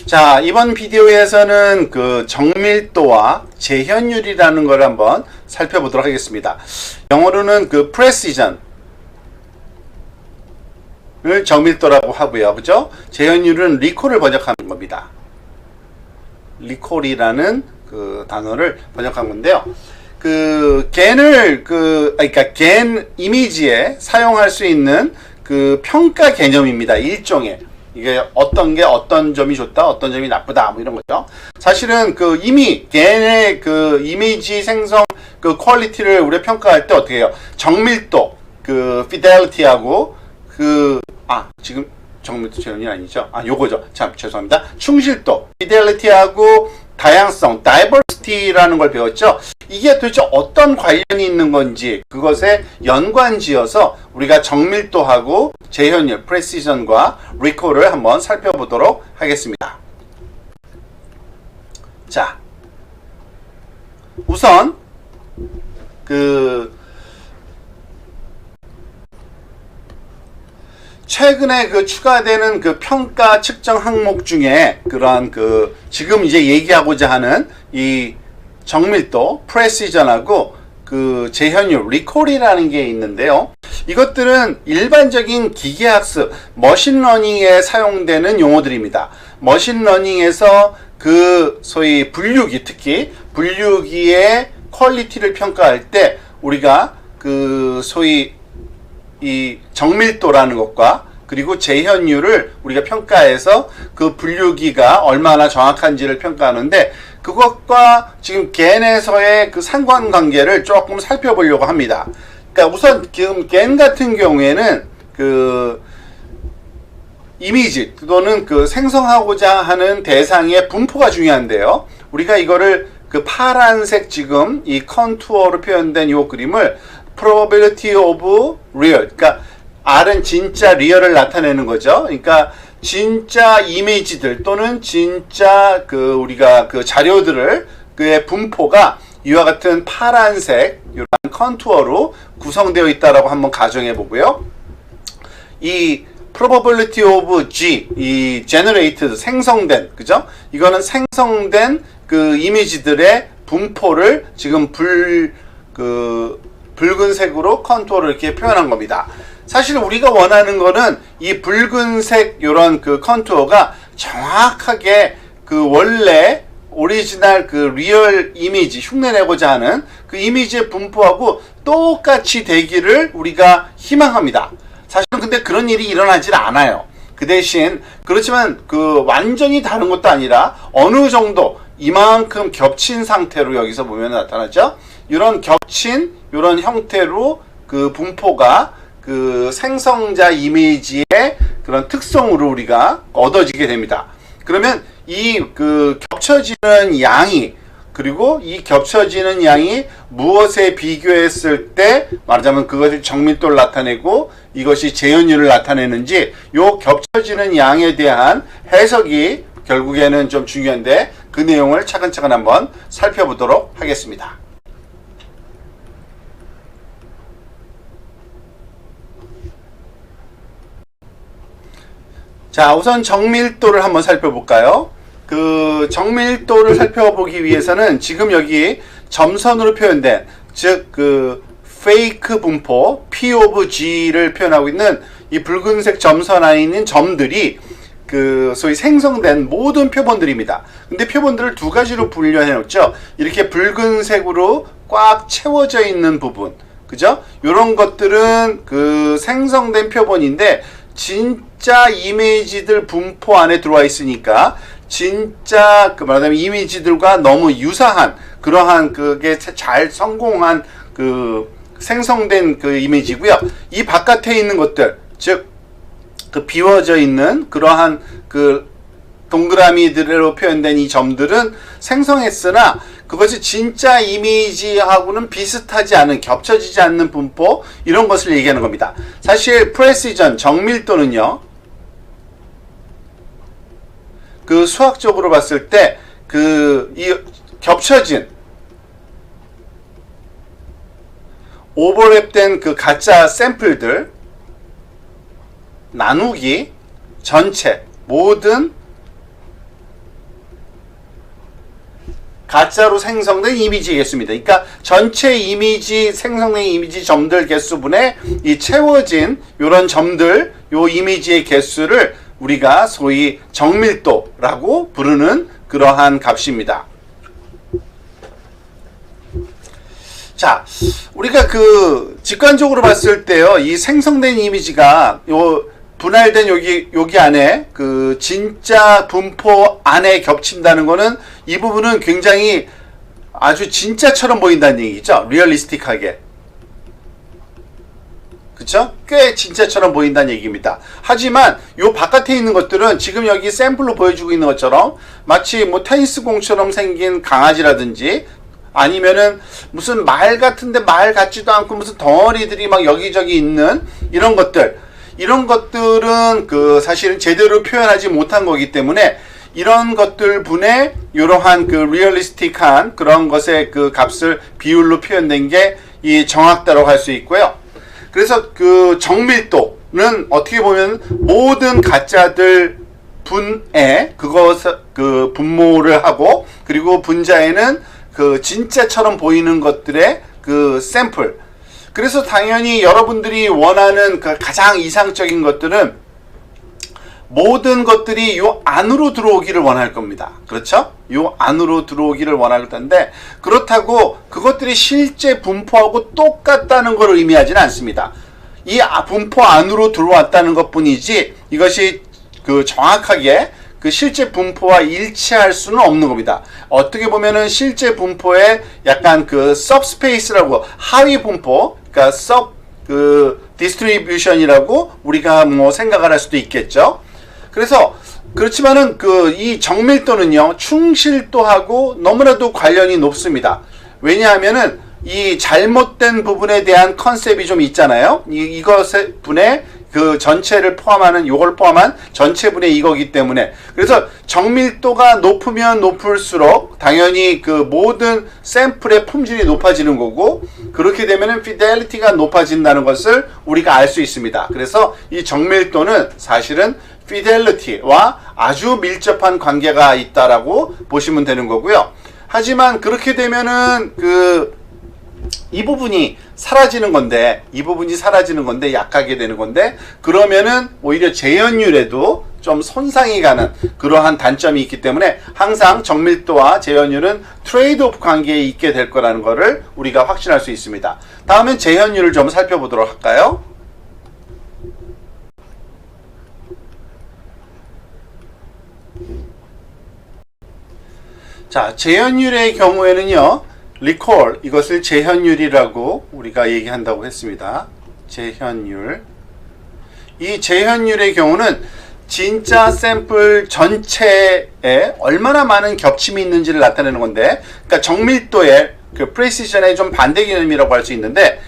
자, 이번 비디오에서는 그 정밀도와 재현율이라는 걸 한번 살펴보도록 하겠습니다. 영어로는 그 precision을 정밀도라고 하고요. 그죠? 재현율은 리콜을 번역하는 겁니다. 리콜이라는 그 단어를 번역한 건데요. 그 겐을 그러니까 겐 이미지에 사용할 수 있는 그 평가 개념입니다. 일종의 이게 어떤 게 어떤 점이 좋다, 어떤 점이 나쁘다, 뭐 이런 거죠. 사실은 그 이미 겐의 그 이미지 생성 그 퀄리티를 우리가 평가할 때 어떻게 해요? 정밀도, 그 fidelity하고 지금 정밀도 재현이 아니죠? 요거죠. 참 죄송합니다. 충실도, fidelity하고 다양성, diversity라는 걸 배웠죠. 이게 도대체 어떤 관련이 있는 건지 그것에 연관지어서 우리가 정밀도하고 재현율, precision과 recall을 한번 살펴보도록 하겠습니다. 자, 우선 최근에 추가되는 평가 측정 항목 중에 그러한 지금 이제 얘기하고자 하는 이 정밀도, precision하고 재현율, recall이라는 게 있는데요. 이것들은 일반적인 기계학습, 머신러닝에 사용되는 용어들입니다. 머신러닝에서 소위 분류기, 특히 분류기의 퀄리티를 평가할 때 우리가 소위 이 정밀도라는 것과 그리고 재현율을 우리가 평가해서 그 분류기가 얼마나 정확한지를 평가하는데 그것과 지금 겐에서의 상관관계를 조금 살펴보려고 합니다. 그러니까 우선 지금 겐 같은 경우에는 이미지 또는 생성하고자 하는 대상의 분포가 중요한데요. 우리가 이거를 파란색 지금 이 컨투어로 표현된 이 그림을 probability of real, 그러니까 R은 진짜 리얼을 나타내는 거죠. 그러니까 진짜 이미지들 또는 진짜 우리가 자료들을 그의 분포가 이와 같은 파란색 이런 컨투어로 구성되어 있다라고 한번 가정해 보고요. 이 probability of G, 이 generated 생성된, 그죠? 이거는 생성된 이미지들의 분포를 지금 붉은색으로 컨투어를 이렇게 표현한 겁니다. 사실 우리가 원하는 거는 이 붉은색 요런 컨투어가 정확하게 원래 오리지널 리얼 이미지 흉내내고자 하는 이미지의 분포하고 똑같이 되기를 우리가 희망합니다. 사실은 근데 그런 일이 일어나질 않아요. 그 대신 그렇지만 완전히 다른 것도 아니라 어느 정도 이만큼 겹친 상태로 여기서 보면 나타나죠. 이런 겹친 이런 형태로 분포가 생성자 이미지의 그런 특성으로 우리가 얻어지게 됩니다. 그러면 이 겹쳐지는 양이 그리고 이 겹쳐지는 양이 무엇에 비교했을 때 말하자면 그것이 정밀도를 나타내고 이것이 재현율을 나타내는지 요 겹쳐지는 양에 대한 해석이 결국에는 좀 중요한데 그 내용을 차근차근 한번 살펴보도록 하겠습니다. 자, 우선 정밀도를 한번 살펴볼까요? 정밀도를 살펴보기 위해서는 지금 여기 점선으로 표현된 즉 fake 분포 P of G를 표현하고 있는 이 붉은색 점선 안에 있는 점들이 소위 생성된 모든 표본들입니다. 근데 표본들을 두 가지로 분류해 놓죠. 이렇게 붉은색으로 꽉 채워져 있는 부분, 그죠? 이런 것들은 생성된 표본인데 진짜 이미지들 분포 안에 들어와 있으니까 진짜 말하자면 이미지들과 너무 유사한 그러한 그게 잘 성공한 생성된 이미지고요. 이 바깥에 있는 것들, 즉 비워져 있는 그러한 동그라미들로 표현된 이 점들은 생성했으나 그것이 진짜 이미지하고는 비슷하지 않은, 겹쳐지지 않는 분포, 이런 것을 얘기하는 겁니다. 사실 precision, 정밀도는요, 수학적으로 봤을 때 이 겹쳐진 오버랩된 가짜 샘플들 나누기 전체 모든 가짜로 생성된 이미지겠습니다. 그러니까 전체 이미지 생성된 이미지 점들 개수분의 이 채워진 요런 점들 요 이미지의 개수를 우리가 소위 정밀도라고 부르는 그러한 값입니다. 자, 우리가 그 직관적으로 봤을 때요, 이 생성된 이미지가 요 분할된 여기 안에 그 진짜 분포 안에 겹친다는 거는 이 부분은 굉장히 아주 진짜처럼 보인다는 얘기죠. 리얼리스틱하게. 그쵸? 꽤 진짜처럼 보인다는 얘기입니다. 하지만 요 바깥에 있는 것들은 지금 여기 샘플로 보여주고 있는 것처럼 마치 뭐 테니스 공처럼 생긴 강아지라든지 아니면은 무슨 말 같은데 말 같지도 않고 무슨 덩어리들이 막 여기저기 있는 이런 것들은 그 사실은 제대로 표현하지 못한 거기 때문에 이런 것들 분의 이러한 그 리얼리스틱한 그런 것의 그 값을 비율로 표현된 게 이 정확도라고 할 수 있고요. 그래서 그 정밀도는 어떻게 보면 모든 가짜들 분에 그것을 그 분모를 하고 그리고 분자에는 그 진짜처럼 보이는 것들의 그 샘플. 그래서 당연히 여러분들이 원하는 그 가장 이상적인 것들은 모든 것들이 요 안으로 들어오기를 원할 겁니다. 그렇죠? 요 안으로 들어오기를 원할 텐데 그렇다고 그것들이 실제 분포하고 똑같다는 걸 의미하지는 않습니다. 이 분포 안으로 들어왔다는 것뿐이지 이것이 그 정확하게 그 실제 분포와 일치할 수는 없는 겁니다. 어떻게 보면은 실제 분포에 약간 그 subspace라고 하위 분포, 그러니까 distribution이라고 우리가 뭐 생각을 할 수도 있겠죠. 그래서 그렇지만은 그 이 정밀도는요 충실도하고 너무나도 관련이 높습니다. 왜냐하면은 이 잘못된 부분에 대한 컨셉이 좀 있잖아요. 이것의 분의 그 전체를 포함하는 요걸 포함한 전체분의 이거기 때문에 그래서 정밀도가 높으면 높을수록 당연히 그 모든 샘플의 품질이 높아지는 거고 그렇게 되면은 피델리티가 높아진다는 것을 우리가 알 수 있습니다. 그래서 이 정밀도는 사실은 피델리티와 아주 밀접한 관계가 있다라고 보시면 되는 거고요. 하지만 그렇게 되면은 이 부분이 사라지는 건데 약하게 되는 건데 그러면은 오히려 재현율에도 좀 손상이 가는 그러한 단점이 있기 때문에 항상 정밀도와 재현율은 트레이드오프 관계에 있게 될 거라는 거를 우리가 확신할 수 있습니다. 다음엔 재현율을 좀 살펴보도록 할까요? 자, 재현율의 경우에는요 리콜, 이것을 재현율이라고 우리가 얘기한다고 했습니다. 재현율. 이 재현율의 경우는 진짜 샘플 전체에 얼마나 많은 겹침이 있는지를 나타내는 건데, 그러니까 정밀도의 그 프레시션의 좀 반대 개념이라고 할 수 있는데,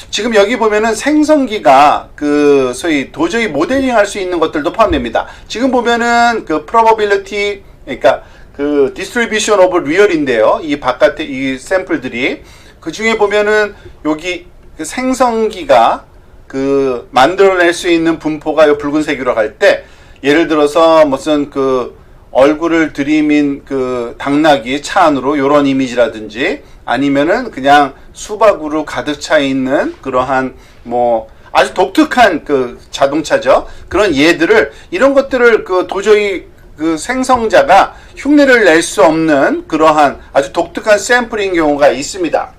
지금 여기 보면은 생성기가 그 소위 도저히 모델링할 수 있는 것들도 포함됩니다. 지금 보면은 그 probability, 그러니까 그 distribution of real인데요. 이 바깥에 이 샘플들이 그 중에 보면은 여기 그 생성기가 그 만들어낼 수 있는 분포가 요 붉은색으로 갈 때 예를 들어서 무슨 그 얼굴을 들이민 그 당나귀 차 안으로 요런 이미지라든지 아니면은 그냥 수박으로 가득 차 있는 그러한 뭐 아주 독특한 그 자동차죠. 그런 예들을 이런 것들을 그 도저히 그 생성자가 흉내를 낼 수 없는 그러한 아주 독특한 샘플인 경우가 있습니다.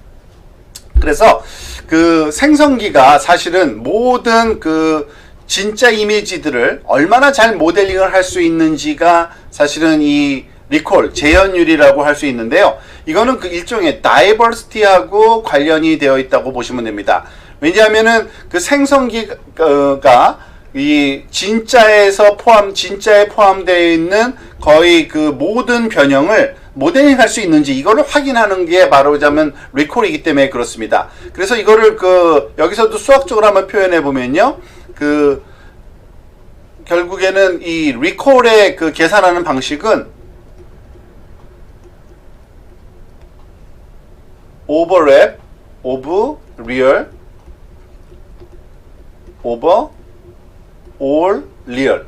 그래서 그 생성기가 사실은 모든 그 진짜 이미지들을 얼마나 잘 모델링을 할 수 있는지가 사실은 이 리콜, 재현율이라고 할 수 있는데요. 이거는 그 일종의 다이버시티하고 관련이 되어 있다고 보시면 됩니다. 왜냐하면은 그 생성기가 이 진짜에 포함되어 있는 거의 그 모든 변형을 모델링 할 수 있는지 이거를 확인하는 게 말하자면 리콜이기 때문에 그렇습니다. 그래서 이거를 그 여기서도 수학적으로 한번 표현해 보면요. 그 결국에는 이 리콜의 그 계산하는 방식은 overlap of real over all real.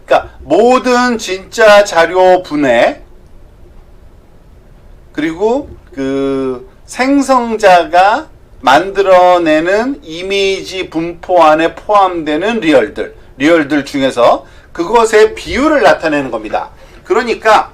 그러니까 모든 진짜 자료 분의 그리고 그 생성자가 만들어내는 이미지 분포 안에 포함되는 리얼들 중에서 그것의 비율을 나타내는 겁니다. 그러니까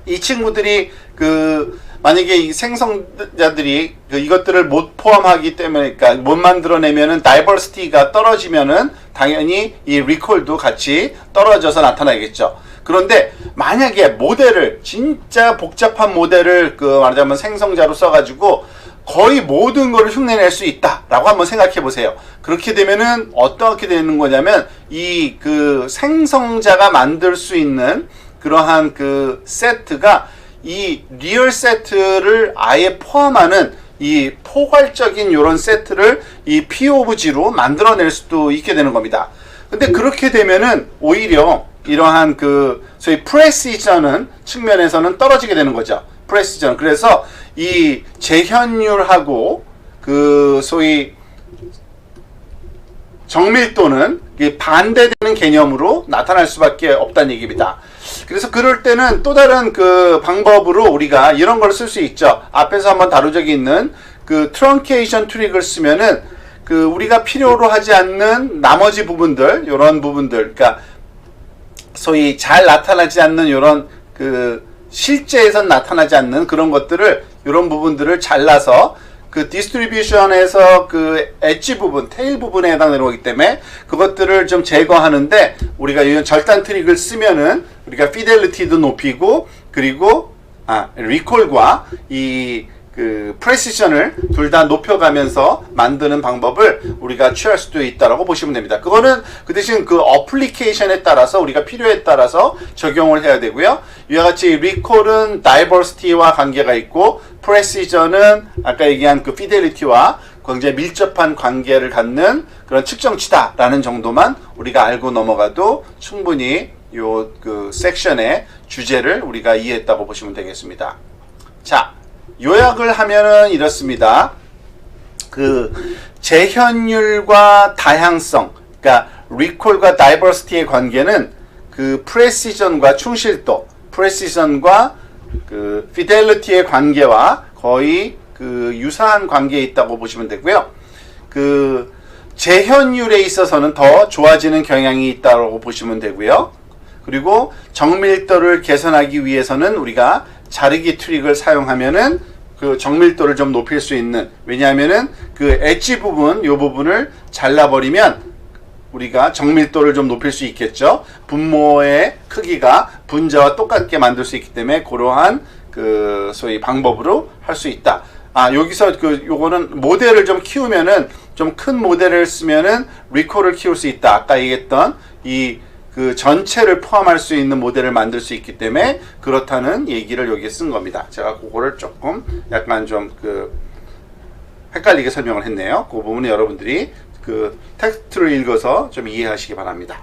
이 친구들이 그 만약에 이 생성자들이 이것들을 못 포함하기 때문에, 그러니까 못 만들어내면은 다이버시티가 떨어지면은 당연히 이 리콜도 같이 떨어져서 나타나겠죠. 그런데 만약에 모델을 진짜 복잡한 모델을 그 말하자면 생성자로 써가지고 거의 모든 거를 흉내낼 수 있다라고 한번 생각해 보세요. 그렇게 되면은 어떻게 되는 거냐면 이 그 생성자가 만들 수 있는 그러한 그 세트가 이 리얼 세트를 아예 포함하는 이 포괄적인 이런 세트를 이 P of G로 만들어낼 수도 있게 되는 겁니다. 근데 그렇게 되면은 오히려 이러한 그 소위 프레시전은 측면에서는 떨어지게 되는 거죠. 프레시전. 그래서 이 재현율하고 그 소위 정밀도는 반대되는 개념으로 나타날 수밖에 없다는 얘기입니다. 그래서 그럴 때는 또 다른 그 방법으로 우리가 이런 걸 쓸 수 있죠. 앞에서 한번 다룬 적이 있는 그 트렁케이션 트릭을 쓰면은 그 우리가 필요로 하지 않는 나머지 부분들, 이런 부분들, 그러니까 소위 잘 나타나지 않는 이런 그 실제에선 나타나지 않는 그런 것들을, 이런 부분들을 잘라서 그 디스트리뷰션에서 그 엣지 부분, 테일 부분에 해당되는 거기 때문에 그것들을 좀 제거하는데 우리가 이런 절단 트릭을 쓰면은 우리가 피델리티도 높이고, 그리고 리콜과 이 그 프레시션을 둘 다 높여가면서 만드는 방법을 우리가 취할 수도 있다라고 보시면 됩니다. 그거는 그 대신 그 어플리케이션에 따라서 우리가 필요에 따라서 적용을 해야 되고요. 이와 같이 리콜은 다이버시티와 관계가 있고, 프레시전은 아까 얘기한 그 피델리티와 굉장히 밀접한 관계를 갖는 그런 측정치다라는 정도만 우리가 알고 넘어가도 충분히 요 그 섹션의 주제를 우리가 이해했다고 보시면 되겠습니다. 자, 요약을 하면은 이렇습니다. 그 재현율과 다양성, 그러니까 리콜과 다이버시티의 관계는 그 프레시전과 충실도, 프레시전과 그 피델리티의 관계와 거의 그 유사한 관계에 있다고 보시면 되고요. 그 재현율에 있어서는 더 좋아지는 경향이 있다고 보시면 되고요. 그리고 정밀도를 개선하기 위해서는 우리가 자르기 트릭을 사용하면은 그 정밀도를 좀 높일 수 있는, 왜냐하면은 그 엣지 부분, 요 부분을 잘라버리면 우리가 정밀도를 좀 높일 수 있겠죠. 분모의 크기가 분자와 똑같게 만들 수 있기 때문에 그러한 그 소위 방법으로 할 수 있다. 여기서 그 요거는 모델을 좀 키우면은, 좀 큰 모델을 쓰면은 리콜을 키울 수 있다. 아까 얘기했던 이 그 전체를 포함할 수 있는 모델을 만들 수 있기 때문에 그렇다는 얘기를 여기에 쓴 겁니다. 제가 그거를 조금 약간 좀 그 헷갈리게 설명을 했네요. 그 부분은 여러분들이 그 텍스트를 읽어서 좀 이해하시기 바랍니다.